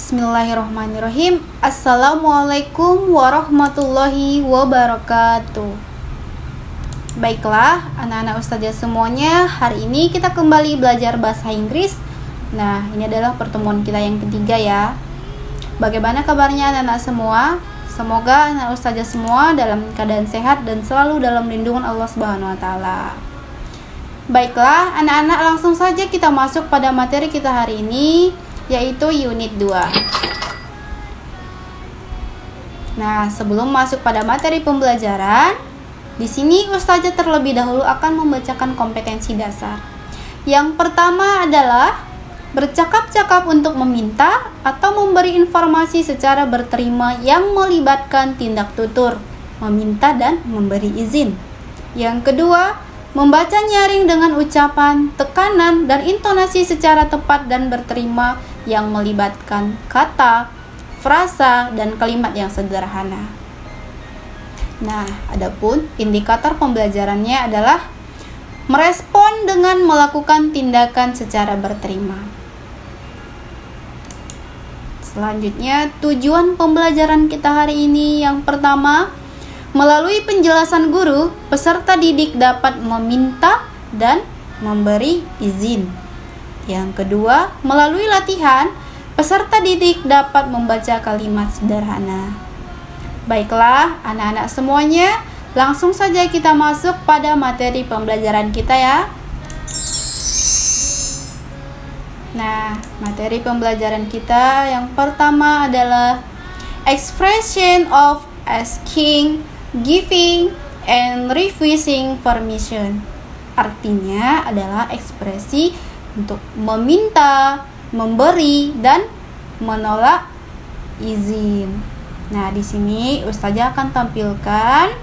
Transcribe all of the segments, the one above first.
Bismillahirrahmanirrahim. Assalamualaikum warahmatullahi wabarakatuh. Baiklah, anak-anak ustazah semuanya, hari ini kita kembali belajar bahasa Inggris. Nah, ini adalah pertemuan kita yang ketiga ya. Bagaimana kabarnya anak-anak semua? Semoga anak ustazah semua dalam keadaan sehat dan selalu dalam lindungan Allah Subhanahu wa taala. Baiklah, anak-anak, langsung saja kita masuk pada materi kita hari ini, yaitu unit 2. Nah, sebelum masuk pada materi pembelajaran, di sini ustazah terlebih dahulu akan membacakan kompetensi dasar. Yang pertama adalah bercakap-cakap untuk meminta atau memberi informasi secara berterima yang melibatkan tindak tutur, meminta dan memberi izin. Yang kedua, membaca nyaring dengan ucapan, tekanan, dan intonasi secara tepat dan berterima yang melibatkan kata, frasa, dan kalimat yang sederhana. Nah, adapun indikator pembelajarannya adalah merespon dengan melakukan tindakan secara berterima. Selanjutnya, tujuan pembelajaran kita hari ini yang pertama, melalui penjelasan guru, peserta didik dapat meminta dan memberi izin. Yang kedua, melalui latihan, peserta didik dapat membaca kalimat sederhana. Baiklah, anak-anak semuanya, langsung saja kita masuk pada materi pembelajaran kita ya. Nah, materi pembelajaran kita yang pertama adalah expression of asking, giving, and refusing permission. Artinya adalah ekspresi untuk meminta, memberi, dan menolak izin. Nah, di sini ustazah akan tampilkan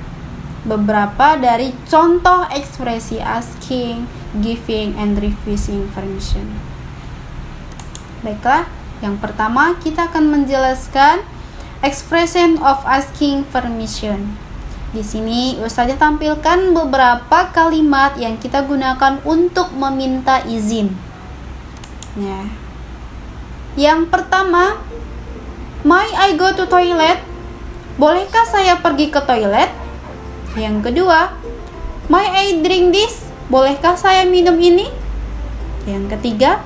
beberapa dari contoh ekspresi asking, giving, and refusing permission. Baiklah, yang pertama kita akan menjelaskan expression of asking permission. Di sini ustazah tampilkan beberapa kalimat yang kita gunakan untuk meminta izin. Nah, yang pertama, may I go to toilet? Bolehkah saya pergi ke toilet? Yang kedua, may I drink this? Bolehkah saya minum ini? Yang ketiga,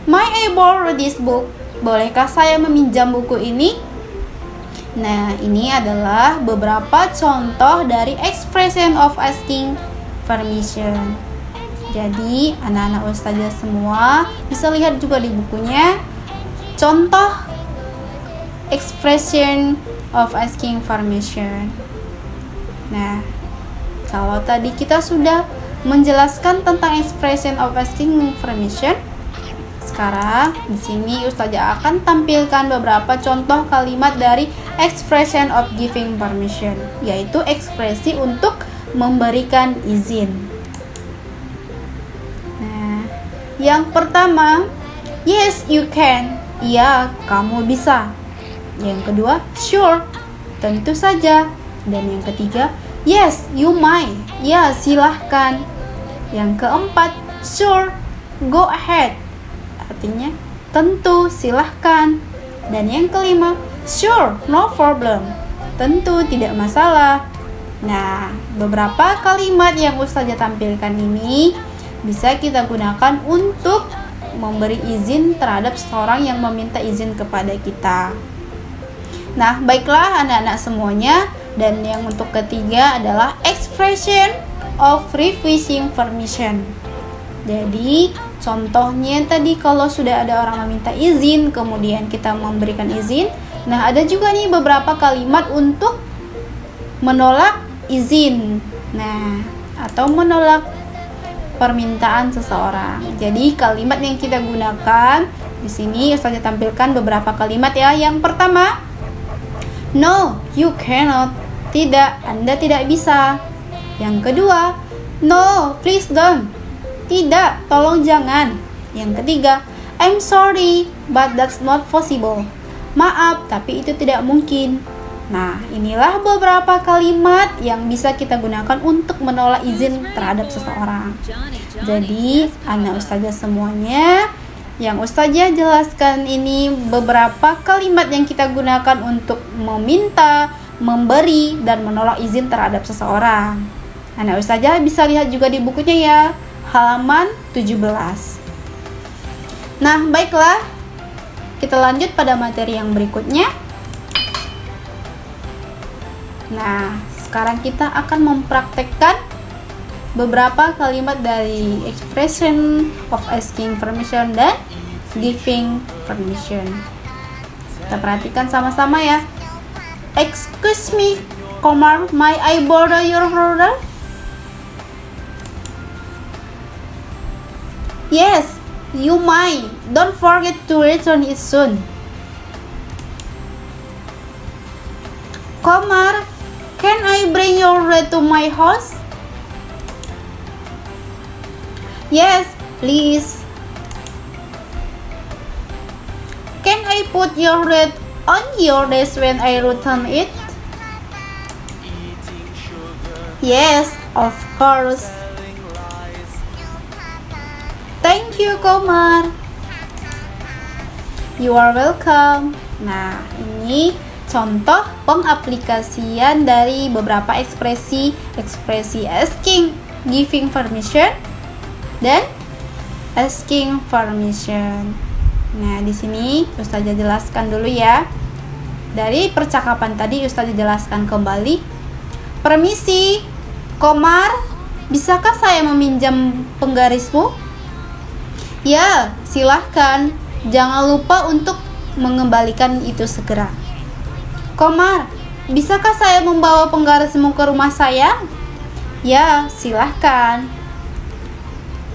may I borrow this book? Bolehkah saya meminjam buku ini? Nah, ini adalah beberapa contoh dari expression of asking permission. Jadi, anak-anak ustazah semua bisa lihat juga di bukunya contoh expression of asking permission. Nah, kalau tadi kita sudah menjelaskan tentang expression of asking permission, sekarang di sini ustazah akan tampilkan beberapa contoh kalimat dari expression of giving permission, yaitu ekspresi untuk memberikan izin. Nah, yang pertama, yes you can. Iya, kamu bisa. Yang kedua, sure, tentu saja. Dan yang ketiga, yes you may. Ya, silahkan. Yang keempat, sure, go ahead. Artinya, tentu, silahkan. Dan yang kelima, sure, no problem. Tentu, tidak masalah. Nah, beberapa kalimat yang ustazah tampilkan ini bisa kita gunakan untuk memberi izin terhadap seseorang yang meminta izin kepada kita. Nah, baiklah anak-anak semuanya. Dan yang untuk ketiga adalah expression of refusing permission. Jadi, contohnya tadi kalau sudah ada orang meminta izin, kemudian kita memberikan izin. Nah, ada juga nih beberapa kalimat untuk menolak izin. Nah, atau menolak permintaan seseorang. Jadi, kalimat yang kita gunakan di sini ustazah tampilkan beberapa kalimat ya. Yang pertama, no, you cannot. Tidak, Anda tidak bisa. Yang kedua, no, please don't. Tidak, tolong jangan. Yang ketiga, I'm sorry, but that's not possible. Maaf, tapi itu tidak mungkin. Nah, inilah beberapa kalimat yang bisa kita gunakan untuk menolak izin terhadap seseorang. Jadi, anak ustazah semuanya, Yang Ustazah jelaskan ini beberapa kalimat yang kita gunakan untuk meminta, memberi, dan menolak izin terhadap seseorang. Anak Ustazah bisa lihat juga di bukunya ya, halaman 17. Nah, baiklah, kita lanjut pada materi yang berikutnya. Nah, sekarang kita akan mempraktekkan beberapa kalimat dari expression of asking permission dan giving permission. Kita perhatikan sama-sama ya. Excuse me, Komar, may I borrow your brother? Yes, you may. Don't forget to return it soon. Komar, can I bring your red to my house? Yes, please. Can I put your red on your desk when I return it? Yes, of course. Thank you, Komar. You are welcome. Nah, ini contoh pengaplikasian dari beberapa ekspresi asking, giving permission, dan asking permission. Nah, di sini Ustazah jelaskan dulu ya. Dari percakapan tadi Ustazah jelaskan kembali. Permisi, Komar, bisakah saya meminjam penggarismu? Ya, silahkan. Jangan lupa untuk mengembalikan itu segera. Komar, bisakah saya membawa penggarismu ke rumah saya? Ya, silahkan.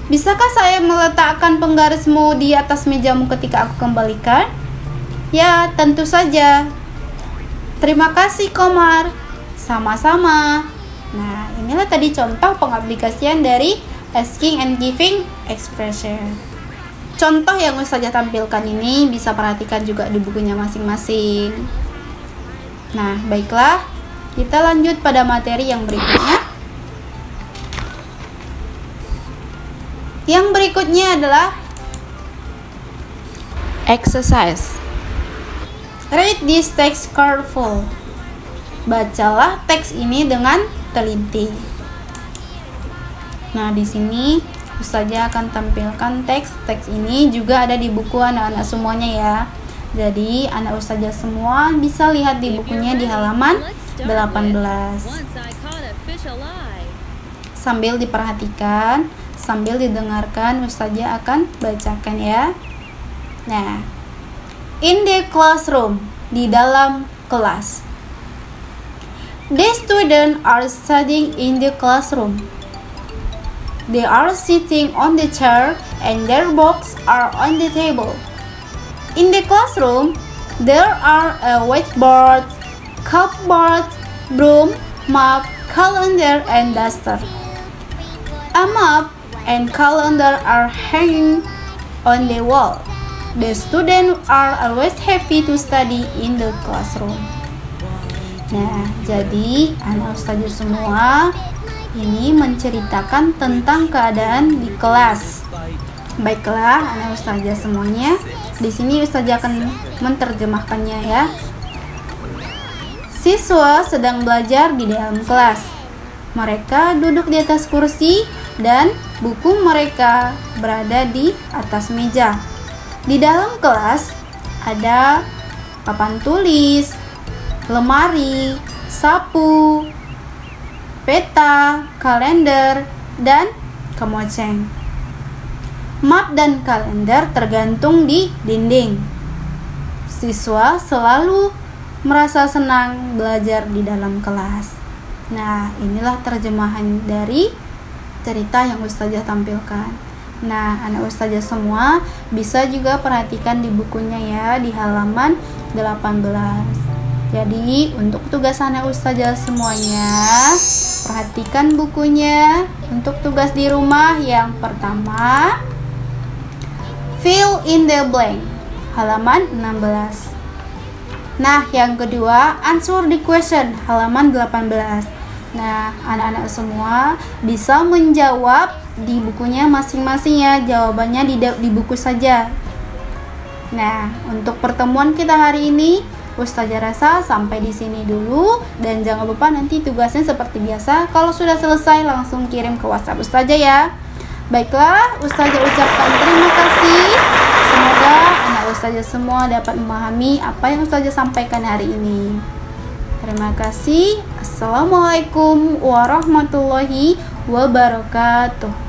Bisakah saya meletakkan penggarismu di atas mejamu ketika aku kembalikan? Ya, tentu saja. Terima kasih, Komar. Sama-sama. Nah, inilah tadi contoh pengaplikasian dari asking and giving expression. Contoh yang Ustazah tampilkan ini bisa perhatikan juga di bukunya masing-masing. Nah, baiklah. Kita lanjut pada materi yang berikutnya. Yang berikutnya adalah exercise. Read this text careful. Bacalah teks ini dengan teliti. Nah, di sini Ustazah akan tampilkan teks ini juga ada di buku anak-anak semuanya ya. Jadi, anak Ustazah semua bisa lihat di bukunya di halaman 18. Sambil diperhatikan, sambil didengarkan, Ustazah akan bacakan ya. Nah, in the classroom, di dalam kelas. The students are studying in the classroom. They are sitting on the chair and their books are on the table. In the classroom, there are a whiteboard, cupboard, broom, map, calendar, and duster. A map and calendar are hanging on the wall. The students are always happy to study in the classroom. Nah, jadi anak Ustazah semua ini menceritakan tentang keadaan di kelas. Baiklah, anak Ustazah semuanya. Di sini Ustazah akan menerjemahkannya ya. Siswa sedang belajar di dalam kelas. Mereka duduk di atas kursi dan buku mereka berada di atas meja. Di dalam kelas ada papan tulis, lemari, sapu, peta, kalender, dan kemoceng. Map dan kalender tergantung di dinding. Siswa selalu merasa senang belajar di dalam kelas. Nah, inilah terjemahan dari cerita yang Ustazah tampilkan. Nah, anak Ustazah semua bisa juga perhatikan di bukunya ya, di halaman 18. Jadi, untuk tugas anak Ustazah semuanya, perhatikan bukunya. Untuk tugas di rumah yang pertama, fill in the blank, halaman 16. Nah, yang kedua, answer the question, halaman 18. Nah, anak-anak semua bisa menjawab di bukunya masing-masing ya. Jawabannya di buku saja. Nah, untuk pertemuan kita hari ini, Ustazah rasa sampai di sini dulu, dan jangan lupa nanti tugasnya seperti biasa, kalau sudah selesai langsung kirim ke WhatsApp Ustazah ya. Baiklah, Ustazah ucapkan terima kasih. Semoga anak Ustazah semua dapat memahami apa yang Ustazah sampaikan hari ini. Terima kasih. Assalamualaikum warahmatullahi wabarakatuh.